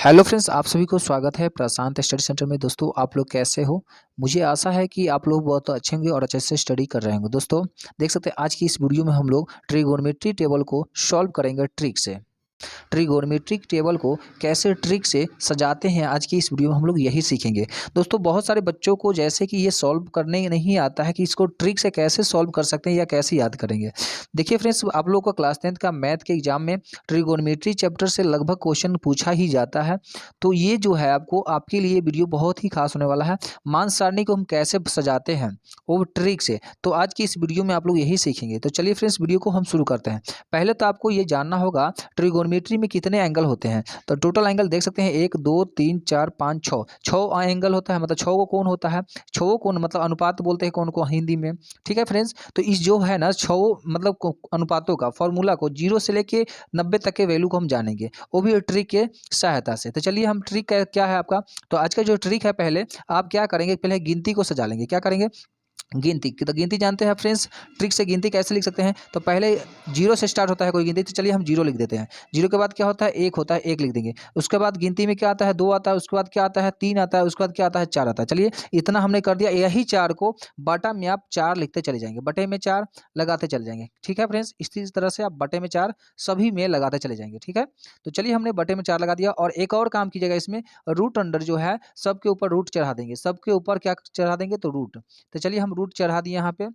Hello friends, आप सभी को स्वागत है प्रशांत स्टडी सेंटर में। दोस्तों, आप लोग कैसे हो? मुझे आशा है कि आप लोग बहुत अच्छे होंगे और अच्छे से स्टडी कर रहे होंगे। दोस्तों, देख सकते हैं आज की इस वीडियो में हम लोग ट्रिगोनोमेट्री टेबल को सॉल्व करेंगे ट्रिक से। ट्रिगोनोमेट्रिक टेबल को कैसे ट्रिक से सजाते हैं, आज की इस वीडियो में हम लोग यही सीखेंगे। दोस्तों, बहुत सारे बच्चों को जैसे कि ये सॉल्व करने नहीं आता है कि इसको ट्रिक से कैसे सॉल्व कर सकते हैं या कैसे याद करेंगे। देखिए फ्रेंड्स, आप लोगों का क्लास 10th का मैथ के एग्जाम में ट्रिगोनोमेट्री चैप्टर से लगभग क्वेश्चन पूछा ही जाता है। तो ये जो है आपको आपके लिए वीडियो बहुत ही खास होने वाला है। मान सारणी को हम कैसे सजाते हैं वो ट्रिक से, तो आज की इस वीडियो में आप लोग यही सीखेंगे। तो चलिए फ्रेंड्स, वीडियो को हम शुरू करते हैं। पहले तो आपको ये जानना होगा ट्रिगोनोमेट्री में कितने एंगल होते हैं। तो टोटल एंगल देख सकते हैं 1 2 3 4 5 6 6 एंगल होता है। मतलब 6 को कोण होता है। 6 कोण मतलब अनुपात बोलते हैं कोण को हिंदी में। ठीक है फ्रेंड्स, तो इस जो है ना 6 मतलब अनुपातों का फॉर्मूला को 0 से लेके 90 तक के वैल्यू को हम जानेंगे, वो भी ट्रिक के सहायता से। तो चलिए हम ट्रिक क्या है आपका। तो आज का जो ट्रिक है, पहले आप क्या करेंगे, पहले गिनती को सजा लेंगे। क्या करेंगे? गिनती। तो गिनती जानते हैं फ्रेंड्स, ट्रिक से गिनती कैसे लिख सकते हैं। तो पहले जीरो से स्टार्ट होता है कोई गिनती, तो चलिए हम जीरो लिख देते हैं। जीरो के बाद क्या होता है, एक होता है, एक लिख देंगे। उसके बाद गिनती में क्या आता है, दो आता है। उसके बाद क्या आता है, तीन आता है। उसके बाद क्या आता है, चार आता है। चलिए इतना हमने कर दिया। यही चार को बाटा में आप चार लिखते चले जाएंगे, बटे में चार लगाते चले जाएंगे। ठीक है फ्रेंड्स, इसी तरह से आप बटे में चार सभी में लगाते चले जाएंगे। ठीक है, तो चलिए हमने बटे में चार लगा दिया। और एक और काम कीजिएगा इसमें, रूट अंडर जो है सबके ऊपर रूट चढ़ा देंगे। सबके ऊपर क्या चढ़ा देंगे, तो रूट। तो चलिए हम रूट चढ़ा दिए यहाँ पे।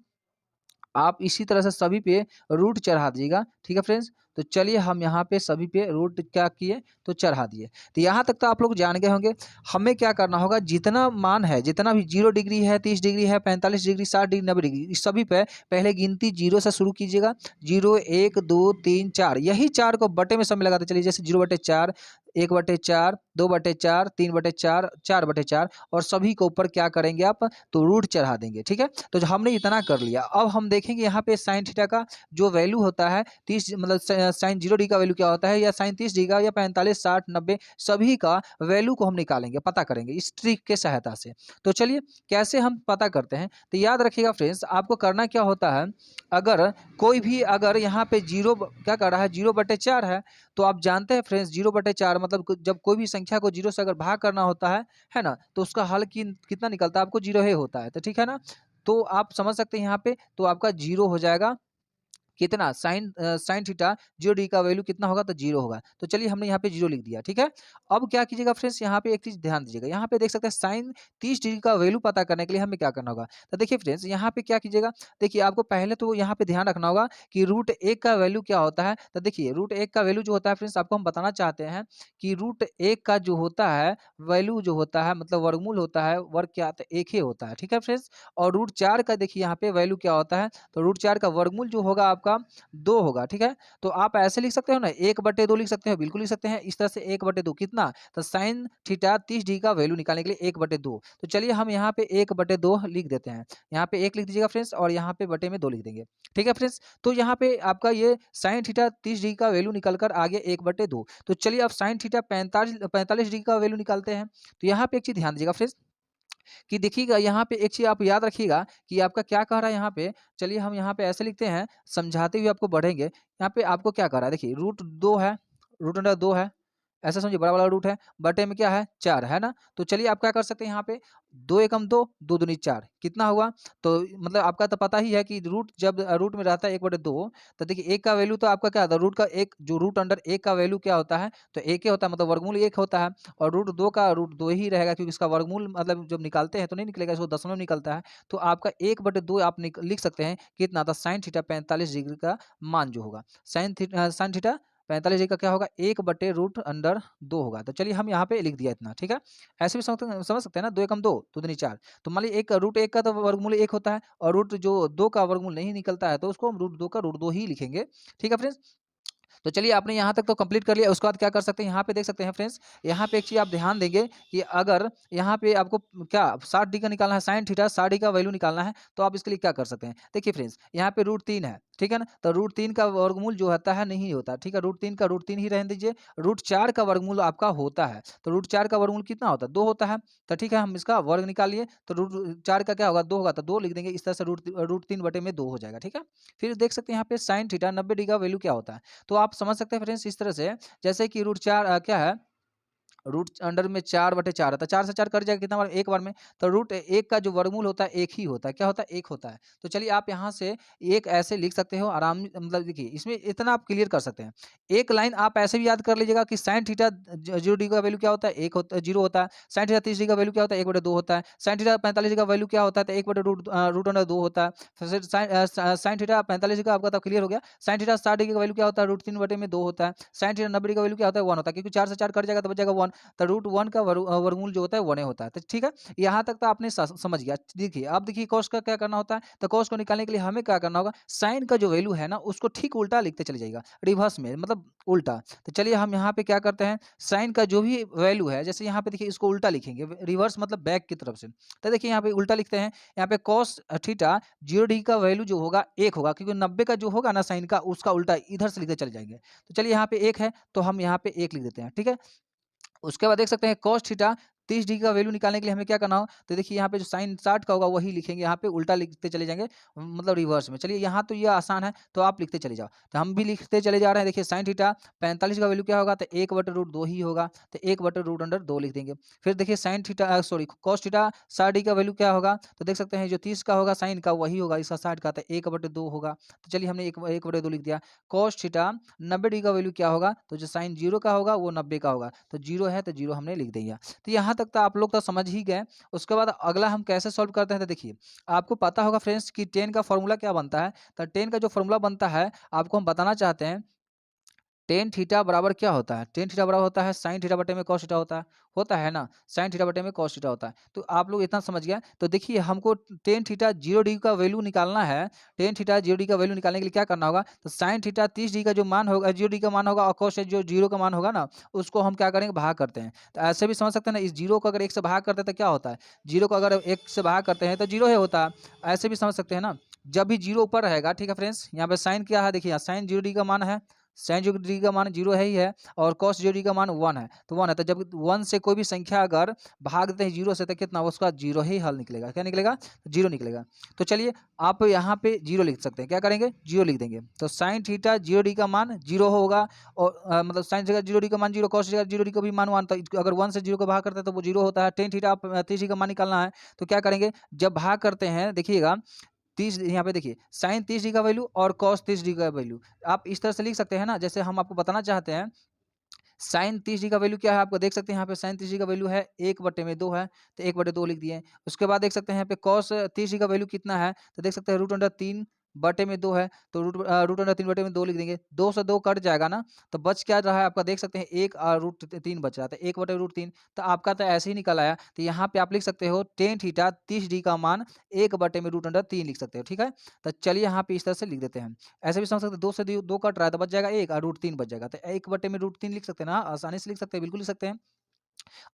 आप इसी तरह से सभी पे रूट चढ़ा दीजिएगा। ठीक है फ्रेंड्स, तो चलिए हम यहाँ पे सभी पे रूट क्या किए, तो चढ़ा दिए। तो यहाँ तक तो आप लोग जान गए होंगे। हमें क्या करना होगा, जितना मान है, जितना भी 0 डिग्री है, 30 डिग्री है, 45 डिग्री, 60 डिग्री, 90 डिग्री, इस सभी पे पहले गिनती 0 से शुरू कीजिएगा। 0 1 2 3 4, यही चार को बटे में सब में लगाते चलिए। जैसे 0/4, 1/4, 2/4, 3/4, 4/4, और सभी के ऊपर क्या करेंगे आप, तो रूट चढ़ा देंगे। ठीक है, तो जो हमने इतना कर लिया, अब हम देखेंगे यहाँ पे साइन थीटा का जो वैल्यू होता है 30, मतलब साइन 0 डिग्री का वैल्यू क्या होता है, या साइन 30 डिग्री का, या 45 60 90 सभी का वैल्यू को हम निकालेंगे, पता करेंगे इस ट्रिक के सहायता से। तो चलिए कैसे हम पता करते हैं, तो याद रखिएगा फ्रेंड्स, आपको करना क्या होता है, अगर कोई भी अगर यहाँ पे जीरो क्या कर रहा है, 0/4 है, तो आप जानते हैं फ्रेंड्स 0/4 मतलब जब कोई भी संख्या को 0 से अगर भाग करना होता है ना, तो उसका हल कितना निकलता है, आपको 0 ही होता है। तो ठीक है ना, तो आप समझ सकते हैं यहाँ पे, तो आपका 0 हो जाएगा। कितना साइन थीटा 0 डिग्री का वैल्यू कितना होगा, तो 0 होगा। तो चलिए हमने यहाँ पे 0 लिख दिया। ठीक है, अब क्या कीजिएगा फ्रेंड्स, यहाँ पे एक चीज ध्यान दीजिएगा। यहाँ पे देख सकते हैं साइन 30 डिग्री का वैल्यू पता करने के लिए हमें क्या करना होगा। तो देखिए फ्रेंड्स, यहाँ पे क्या कीजिएगा, देखिए आपको पहले तो यहाँ पे ध्यान रखना होगा कि रूट एक का वैल्यू क्या होता है। तो देखिए रूट एक का वैल्यू जो होता है फ्रेंड्स, आपको हम बताना चाहते हैं कि रूट एक का जो होता है वैल्यू जो होता है, मतलब वर्गमूल होता है, वर्ग क्या आता है, एक ही होता है। ठीक है फ्रेंड्स, और रूट चार का देखिए यहाँ पे वैल्यू क्या होता है, तो रूट चार का वर्गमूल जो होगा आपका 2 होगा। ठीक है, तो आप ऐसे लिख सकते हो ना, 1/2 लिख सकते हो, बिल्कुल लिख सकते हैं इस तरह से। 1/2 कितना, तो साइन थीटा 30 डिग्री का वैल्यू निकालने के लिए 1/2। तो चलिए हम यहाँ पे 1/2 लिख देते हैं। यहाँ पे 1 लिख दीजिएगा फ्रेंड्स, और यहाँ पे बटे में 2 लिख देंगे। ठीक है फ्रेंड्स, तो यहाँ पे आपका ये साइन थीटा 30 डिग्री का वैल्यू निकल कर आ गया 1/2। तो चलिए अब साइन थीटा 45 डिग्री का वैल्यू निकालते हैं। तो यहाँ पे एक चीज ध्यान दीजिएगा फ्रेंड्स, कि देखिएगा यहाँ पे एक चीज आप याद रखिएगा कि आपका क्या कह रहा है यहाँ पे। चलिए हम यहाँ पे ऐसे लिखते हैं, समझाते हुए आपको बढ़ेंगे। यहाँ पे आपको क्या कह रहा है, देखिए रूट 2 है, रूट अंडर 2 है, ऐसा समझिए, बड़ा वाला रूट है, बटे में क्या है, 4 है ना। तो चलिए आप क्या कर सकते हैं यहाँ पे, 2 एकम 2, 2 दूनी 4, कितना हुआ। तो मतलब आपका तो पता ही है कि रूट जब रूट में रहता है 1/2, तो देखिए एक का वैल्यू तो आपका क्या होता है, रूट का एक जो रूट अंडर एक का वैल्यू क्या होता है, तो एक ही होता है, मतलब वर्गमूल एक होता है। और रूट 2 का रूट 2 ही रहेगा, क्योंकि इसका वर्गमूल मतलब जब निकालते हैं तो नहीं निकलेगा, इसको दशमलव निकलता है। तो आपका 1/2 आप लिख सकते हैं कितना था, साइन थीटा 45 डिग्री का मान जो होगा, साइन थीटा 45 डिग्री का क्या होगा, 1/√2 होगा। तो चलिए हम यहाँ पे लिख दिया इतना। ठीक है, ऐसे भी समझ सकते हैं ना, 2 एकम 2, 2 दूनी 4। तो मान लीजिए एक रूट एक का तो वर्गमूल एक होता है, और रूट जो 2 का वर्गमूल नहीं निकलता है, तो उसको हम रूट 2 का रूट 2 ही लिखेंगे। ठीक है फ्रेंड्स, तो चलिए आपने यहाँ तक तो कंप्लीट कर लिया। उसके बाद क्या कर सकते हैं, यहाँ पे देख सकते हैं फ्रेंड्स, यहाँ पे एक चीज आप ध्यान देंगे कि अगर यहाँ पे आपको क्या 60 डिग्री का निकालना है, साइन थीटा 60 डिग्री का वैल्यू निकालना है, तो आप इसके लिए क्या कर सकते हैं। देखिए फ्रेंड्स, यहाँ पे रूट 3 है, ठीक है ना, तो रूट 3 का वर्गमूल जो होता है नहीं होता। ठीक है, रूट 3 का रूट 3 ही रहने दीजिए। रूट 4 का वर्गमूल आपका होता है, तो रूट 4 का वर्गमूल कितना होता है, 2 होता है। तो ठीक है, हम इसका वर्ग निकालिए, तो रूट 4 का क्या होगा, 2 होगा, तो 2 लिख देंगे। इस तरह से रूट 3 बटे में 2 हो जाएगा। ठीक है, फिर देख सकते हैं यहाँ पे साइन थीटा 90 डिग्री का वैल्यू क्या होता है। तो आप समझ सकते हैं फ्रेंड्स इस तरह से, जैसे कि रूट 4 क्या है, रूट अंडर में 4/4 आता है, 4 से 4 कट जाएगा कितना बार, एक बार में। तो रूट 1 का जो वर्गमूल होता है 1 ही होता है, क्या होता है, 1 होता है। तो चलिए आप यहाँ से एक ऐसे लिख सकते हो आराम, मतलब देखिए इसमें इतना आप क्लियर कर सकते हैं। एक लाइन आप ऐसे भी याद कर लीजिएगा कि sin थीटा 0 डिग्री का वैल्यू क्या होता है, 1 होता है, 0 होता है। sin थीटा 30 डिग्री का वैल्यू क्या होता है, 1/2 होता है। sin थीटा 45 डिग्री का वैल्यू क्या होता है, तो 1/√2 होता है। फिर sin थीटा 45 डिग्री का आपका तो क्लियर हो गया। sin थीटा 60 डिग्री का वैल्यू क्या होता है, √3/2 होता है। sin थीटा 90 डिग्री का वैल्यू क्या होता है, 1 होता है, क्योंकि 4 से 4 कट जाएगा तो बच जाएगा 1। तो √1 का वर्गमूल जो होता है 1 होता है। तो ठीक है, यहाँ तक तो आपने समझ गया। देखिए अब देखिए cos का क्या करना होता है, तो cos को निकालने के लिए हमें क्या करना होगा, sin का जो वैल्यू है ना उसको ठीक उल्टा लिखते चले जाइएगा, रिवर्स में, मतलब उल्टा। तो चलिए हम यहाँ पे क्या करते हैं, sin का जो भी वैल्यू है, जैसे यहाँ पे देखिए इसको उल्टा लिखेंगे, रिवर्स मतलब बैक की तरफ से। तो देखिए यहाँ पे उल्टा लिखते हैं, यहाँ पे cos थीटा 0 डिग्री का वैल्यू जो होगा 1 होगा, क्योंकि 90 का जो होगा ना sin का, उसका उल्टा इधर से लिखते चले जाएंगे। तो चलिए यहाँ पे 1 है तो हम यहाँ पे 1 लिख देते हैं, ठीक है। उसके बाद देख सकते हैं cos थीटा 30 डिग्री का वैल्यू निकालने के लिए हमें क्या करना हो, तो देखिए यहाँ पे जो sin 60 का होगा वही लिखेंगे, यहाँ पे उल्टा लिखते चले जाएंगे, मतलब रिवर्स में। चलिए यहाँ तो ये आसान है, तो आप लिखते चले जाओ, तो हम भी लिखते चले जा रहे हैं। देखिए sin थीटा 45 का वैल्यू क्या होगा, तो 1/√2 ही होगा, तो 1/√2 लिख देंगे। फिर देखिए sin theta sorry cos theta 60 degree का वैल्यू क्या होगा, तो देख सकते हैं जो 30 का होगा sin का वही होगा, इसका 60 का, तो 1/2 होगा। तो चलिए हमने 1/2 लिख दिया। cos थीटा 90 डिग्री का वैल्यू क्या होगा, तो जो sin 0 का होगा वो 90 का होगा, तो 0 है तो 0 हमने लिख दिया। तो यहाँ तक तो आप लोग तो समझ ही गए। उसके बाद अगला हम कैसे सॉल्व करते हैं, तो देखिए आपको पता होगा फ्रेंड्स कि tan का फॉर्मूला क्या बनता है। तो tan का जो फॉर्मूला बनता है आपको हम बताना चाहते हैं। टेन थीटा बराबर क्या होता है, टेन थीटा बराबर होता है साइन थीटा बटे में कॉस थीटा होता है ना, साइन थीटा बटे में कॉस थीटा होता है। तो आप लोग इतना समझ गया। तो देखिए हमको टेन थीटा 0 डिग्री का वैल्यू निकालना है। टेन थीटा 0 डिग्री का वैल्यू निकालने के लिए क्या करना होगा, तो साइन थीटा 30 डिग्री का जो मान होगा, 0 डिग्री का मान होगा, और कॉस जो 0 का मान होगा ना, उसको हम क्या करेंगे, भाग करते हैं। तो ऐसे भी समझ सकते हैं ना, इस 0 को अगर 1 से भाग करते हैं तो क्या होता है, 0 को अगर 1 से भाग करते हैं तो 0 ही होता है। ऐसे भी समझ सकते हैं ना, जब भी 0 ऊपर रहेगा, ठीक है फ्रेंड्स, यहाँ पे साइन क्या है, देखिए साइन 0 डिग्री का मान है, साइन 0 डिग्री का मान 0 है ही है, और कॉस 0 डिग्री का मान 1 है, तो 1 है। तो जब 1 से कोई भी संख्या अगर भाग देते हैं 0 से, तो कितना, उसका 0 ही हल निकलेगा, क्या निकलेगा, 0 निकलेगा। तो चलिए आप यहाँ पे 0 लिख सकते हैं, क्या करेंगे, 0 लिख देंगे। तो साइन थीटा 0 डिग्री का मान 0 होगा, और मतलब साइन जगह 0 डिग्री का मान 0, कॉस जगह 0 डिग्री का भी मान 1, तो अगर 1 से 0 को भाग करते हैं तो वो 0 होता है। टेन थीटा आप 30 डिग्री का मान निकालना है, तो क्या करेंगे, जब भाग करते हैं देखिएगा 30, यहाँ पे देखिए साइन 30 डिग्री का वैल्यू और कॉस 30 डिग्री का वैल्यू आप इस तरह से लिख सकते हैं ना। जैसे हम आपको बताना चाहते हैं साइन 30 डिग्री का वैल्यू क्या है, आपको देख सकते हैं यहाँ पे साइन 30 डिग्री का वैल्यू है 1/2 है, तो 1/2 लिख दिए। उसके बाद देख सकते हैं यहाँ पे कॉस 30 डिग्री का वैल्यू कितना है, तो देख सकते हैं √3/2 है, तो √3/2 लिख देंगे। 2 से 2 कट जाएगा ना, तो बच क्या रहा है आपका, देख सकते हैं 1 और √3 बच रहा था, 1/√3। तो आपका तो ऐसे ही निकल आया। तो यहाँ पे आप लिख सकते हो टेन थीटा 30 डिग्री का मान 1/√3 लिख सकते हो, ठीक है। तो चलिए यहाँ पे इस तरह से लिख देते हैं। ऐसे भी समझ सकते हैं, 2 से 2 कट रहा है तो बच जाएगा 1 और √3 बच जाएगा, तो 1/√3 लिख सकते हैं ना, आसानी से लिख सकते हैं, बिल्कुल लिख सकते हैं।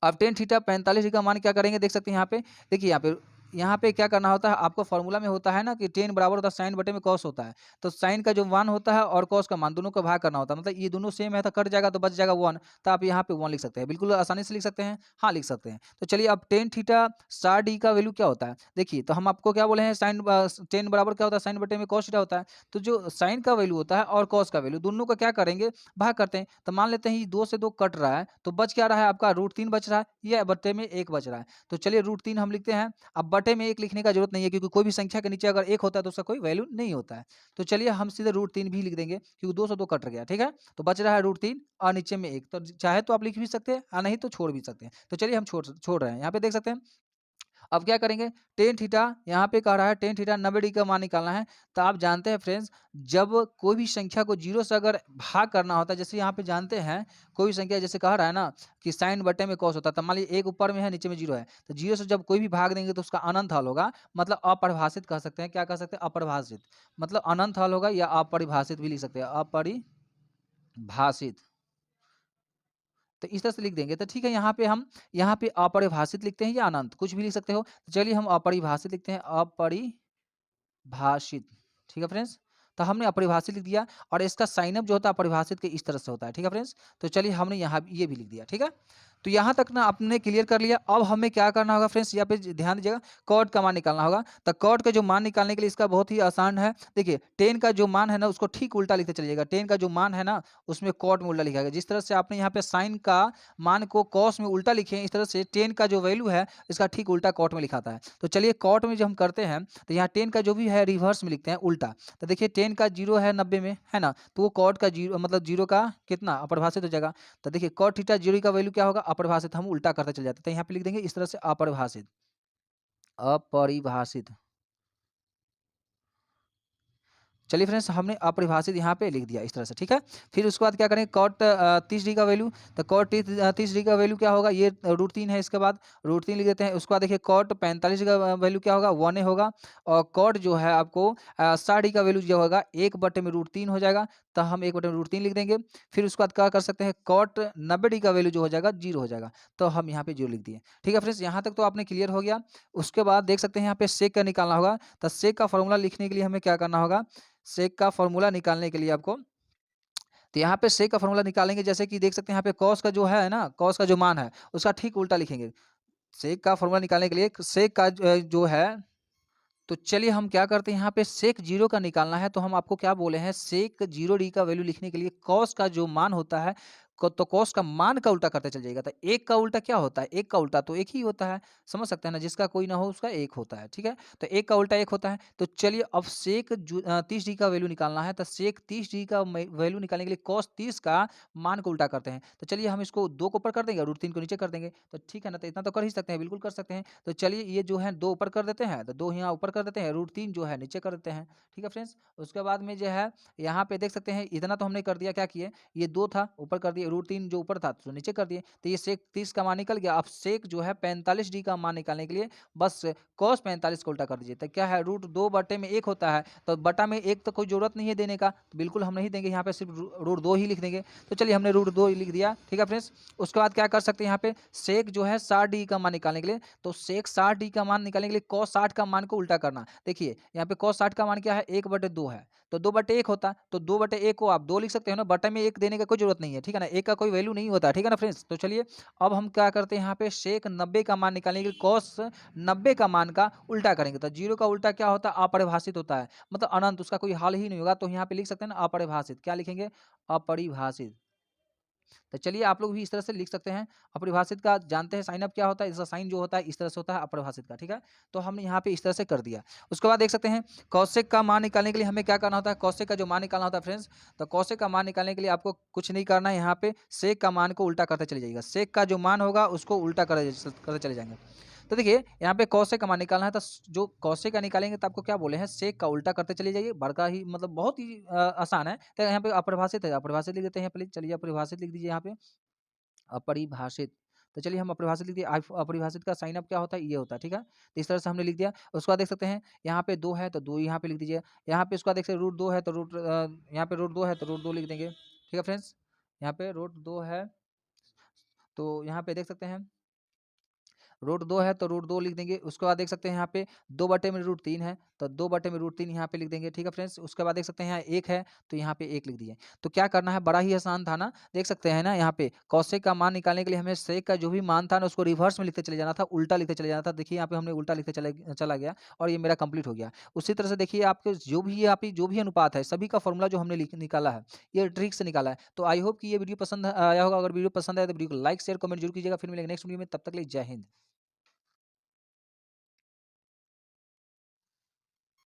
अब टेन थीटा 45 डिग्री का मान क्या करेंगे, देख सकते हैं यहाँ पे, देखिए यहाँ पे क्या करना होता है, आपको फॉर्मूला में होता है ना कि टेन बराबर होता है साइन बटे में कॉस होता है। तो साइन का जो मान होता है और कॉस का मान दोनों का भाग करना होता है, मतलब ये दोनों सेम है तो कट जाएगा तो बच जाएगा 1। तो आप यहाँ पे 1 लिख सकते हैं, बिल्कुल आसानी से लिख सकते हैं, हाँ लिख सकते हैं। तो चलिए अब टेन थीटा 60 डिग्री का वैल्यू क्या होता है, देखिए तो हम आपको क्या बोले हैं, साइन टेन बराबर क्या होता है, साइन बटे में कॉस थीटा होता है। तो जो साइन का वैल्यू होता है और कॉस का वैल्यू दोनों का क्या करेंगे, भाग करते हैं। तो मान लेते हैं ये 2 से 2 कट रहा है, तो बच क्या रहा है आपका, √3 बच रहा है, या बट्टे में 1 बच रहा है। तो चलिए √3 हम लिखते हैं। अब बटे में 1 लिखने का जरूरत नहीं है, क्योंकि कोई भी संख्या के नीचे अगर 1 होता है तो उसका कोई वैल्यू नहीं होता है। तो चलिए हम सीधे √3 भी लिख देंगे, क्योंकि 2 से 2 कट गया, ठीक है। तो बच रहा है √3 और नीचे में 1, तो चाहे तो आप लिख भी सकते हैं और नहीं तो छोड़ भी सकते हैं। तो चलिए हम छोड़ रहे हैं, यहाँ पे देख सकते हैं। अब क्या करेंगे, टेन थीटा यहाँ पे कह रहा है टेन थीटा 90 डिग्री का मान निकालना है। तो आप जानते हैं फ्रेंड्स, जब कोई भी संख्या को 0 से अगर भाग करना होता है, जैसे यहाँ पे जानते हैं कोई भी संख्या जैसे कह रहा है ना कि साइन बटे में कॉस होता है, तो मान लीजिए 1 ऊपर में है नीचे में 0 है, तो 0 से जब कोई भी भाग देंगे तो उसका अनंत हल होगा, मतलब अपरिभाषित कह सकते हैं, क्या कह सकते हैं, अपरिभाषित, मतलब अनंत हल होगा, या अपरिभाषित भी लिख सकते हैं, अपरिभाषित। तो इस तरह से लिख देंगे तो ठीक है। यहाँ पे अपरिभाषित लिखते हैं या अनंत, कुछ भी लिख सकते हो। तो चलिए हम अपरिभाषित लिखते हैं, अपरिभाषित, ठीक है फ्रेंड्स। तो हमने अपरिभाषित लिख दिया और इसका साइन अप जो होता है अपरिभाषित के इस तरह से होता है, ठीक है फ्रेंड्स। तो चलिए हमने यहाँ ये भी लिख दिया, ठीक है। तो यहाँ तक ना आपने क्लियर कर लिया। अब हमें क्या करना होगा फ्रेंड्स, यहाँ पे ध्यान दीजिएगा, कॉट का मान निकालना होगा। तो कॉट का जो मान निकालने के लिए इसका बहुत ही आसान है। देखिए 10 का जो मान है ना उसको ठीक उल्टा लिखते चलिएगा। 10 का जो मान है ना उसमें कॉट में उल्टा लिखा गया। जिस तरह से आपने यहाँ पे साइन का मान को कॉस में उल्टा लिखे हैं, इस तरह से 10 का जो वैल्यू है इसका ठीक उल्टा कॉट में लिखाता है। तो चलिए कॉट में जब हम करते हैं तो यहाँ 10 का जो भी है रिवर्स में लिखते हैं, उल्टा। तो देखिए 10 का 0 है 90 में, है ना, तो वो कॉट का 0 मतलब 0 का कितना अपरिभाषित हो जाएगा। तो देखिए कॉट थीटा 0 का वैल्यू क्या होगा, अपरिभाषित, हम उल्टा करते चले जाते हैं। तो यहाँ पे लिख देंगे इस तरह से अपरिभाषित, अपरिभाषित। चलिए फ्रेंड्स हमने अपरिभाषित यहाँ पे लिख दिया इस तरह से, ठीक है। फिर उसके बाद क्या करेंगे, कॉट 30 का वैल्यू। तो कॉट 30 का वैल्यू क्या होगा, ये √3 है, इसके बाद √3 लिख देते हैं। उसके बाद देखिए कॉट 45 का वैल्यू क्या होगा, 1 होगा। और कॉट जो है आपको 60 का वैल्यू जो होगा 1/√3 हो जाएगा। तो हम 1/√3 लिख देंगे। फिर उसके बाद क्या कर सकते हैं, कॉट 90 का वैल्यू जो हो जाएगा 0 हो जाएगा। तो हम यहाँ पे 0 लिख दिए, ठीक है फ्रेंड्स। यहाँ तक तो आपने क्लियर हो गया। उसके बाद देख सकते हैं यहाँ पे सेक का निकालना होगा। तो सेक का फॉर्मूला लिखने के लिए हमें क्या करना होगा, सेक का फॉर्मूला निकालने के लिए आपको, तो यहाँ पे सेक का फॉर्मूला निकालेंगे। जैसे कि देख सकते हैं यहाँ पे कॉस का जो है ना, कॉस का जो मान है उसका ठीक उल्टा लिखेंगे। सेक का फॉर्मूला निकालने के लिए सेक का जो है, तो चलिए हम क्या करते हैं, यहाँ पे सेक 0 का निकालना है। तो हम आपको क्या बोले हैं, सेक 0 का वैल्यू लिखने के लिए कॉस का जो मान होता है तो कॉस का मान का उल्टा करते चल जाएगा। तो एक का उल्टा क्या होता है, एक का उल्टा तो एक ही होता है, समझ सकते हैं ना, जिसका कोई ना हो उसका एक होता है, ठीक है। तो एक का उल्टा एक होता है। तो चलिए अब सेक 30 का वैल्यू निकालना है। तो सेक 30 का वैल्यू निकालने के लिए कॉस 30 का मान को उल्टा करते हैं। तो चलिए हम इसको 2 को ऊपर कर देंगे, √3 को नीचे कर देंगे। तो ठीक है ना, तो इतना तो कर ही सकते हैं, बिल्कुल कर सकते हैं। तो चलिए ये जो है 2 ऊपर कर देते हैं, तो 2 यहाँ ऊपर कर देते हैं, √3 जो है नीचे कर देते हैं, ठीक है फ्रेंड्स। उसके बाद में जो है यहाँ पे देख सकते हैं इतना तो हमने कर दिया, क्या किए, ये 2 था ऊपर कर दिए, √3 जो ऊपर था तो नीचे कर दिए। तो ये सेक 30 का मान निकल गया। अब सेक जो है 45 का मान निकालने के लिए बस कॉस 45 को उल्टा कर दीजिए। तो क्या है, √2/1 होता है। तो बटा में 1 तो कोई जरूरत नहीं है देने का, तो बिल्कुल हम नहीं देंगे, यहाँ पे सिर्फ √2 ही लिख देंगे। तो चलिए हमने √2 लिख दिया, ठीक है फ्रेंड्स। उसके बाद क्या कर सकते हैं, यहाँ पे सेक जो है 60 का मान निकालने के लिए, तो सेक 60 का मान निकालने के लिए कॉस 60 का मान को उल्टा करना। देखिए यहाँ पे कॉस 60 का मान क्या है, 1/2 है। तो 2/1 होता, तो 2/1 को आप 2 लिख सकते हो ना, बटे में 1 देने का कोई जरूरत नहीं है, ठीक है ना, 1 का कोई वैल्यू नहीं होता, ठीक है ना फ्रेंड्स। तो चलिए अब हम क्या करते हैं, यहाँ पे सेक 90 का मान निकालने के लिए कॉस 90 का मान का उल्टा करेंगे। तो 0 का उल्टा क्या होता है, अपरिभाषित होता है, मतलब अनंत, उसका कोई हाल ही नहीं होगा। तो यहाँ पे लिख सकते हैं ना अपरिभाषित, क्या लिखेंगे, अपरिभाषित। तो चलिए आप लोग भी इस तरह से लिख सकते हैं। अपरिभाषित का जानते हैं साइन अप क्या होता है, इसका साइन जो होता है इस तरह से होता है अपरिभाषित का, ठीक है। तो हमने यहाँ पे इस तरह से कर दिया। उसके बाद देख सकते हैं कौशिक का मान निकालने के लिए हमें क्या करना होता है, कौशिक का जो मान निकालना होता है फ्रेंड्स। तो कौशिक का मान निकालने के लिए आपको कुछ नहीं करना है, यहाँ पे सेक का मान को उल्टा करते चले जाइएगा। सेक का जो मान होगा उसको उल्टा करते चले जाएंगे। तो देखिए यहाँ पे कौशिक का मान निकालना है, तो जो कौशिक का निकालेंगे तो आपको क्या बोले हैं, सेक का उल्टा करते चले जाइए। बड़का ही मतलब बहुत ही आसान है। तो यहाँ पे अपरिभाषित है, अपरिभाषित लिख देते हैं प्लीज। चलिए अपरिभाषित लिख दीजिए यहाँ पे, अपरिभाषित। तो चलिए हम अपरिभाषित लिख दिए। अपरिभाषित का साइन अप क्या होता है, ये होता है, ठीक है। तो इस तरह से हमने लिख दिया। उसके बाद देख सकते हैं यहाँ पे 2 है तो 2 यहाँ पे लिख दीजिए। यहाँ पे उसका देख सकते हैं √2 है तो यहाँ पे √2 है तो √2 लिख देंगे, ठीक है फ्रेंड्स। यहाँ पे √2 है तो यहाँ पे देख सकते हैं √2 है तो √2 लिख देंगे। उसके बाद देख सकते हैं यहाँ पे 2/√3 है तो 2/√3 यहाँ पे लिख देंगे, ठीक है फ्रेंड्स। उसके बाद देख सकते हैं यहाँ 1 है तो यहाँ पे 1 लिख दिए। तो क्या करना है, बड़ा ही आसान था ना, देख सकते हैं ना। यहाँ पे कौशिक का मान निकालने के लिए हमें सेक का जो भी मान था ना उसको रिवर्स में लिखते चले जाना था, उल्टा लिखते चले जाना था। देखिए यहाँ पे हमने उल्टा लिखते चला गया और ये मेरा कंप्लीट हो गया। उसी तरह से देखिए आपके जो भी अनुपात है सभी का फॉर्मूला जो हमने निकाला है, ये ट्रिक से निकाला है। तो आई होप कि ये वीडियो पसंद आया होगा। अगर वीडियो पसंद आया तो वीडियो को लाइक शेयर कमेंट जरूर कीजिएगा। फिर मिलेंगे नेक्स्ट वीडियो में, तब तक के लिए जय हिंद।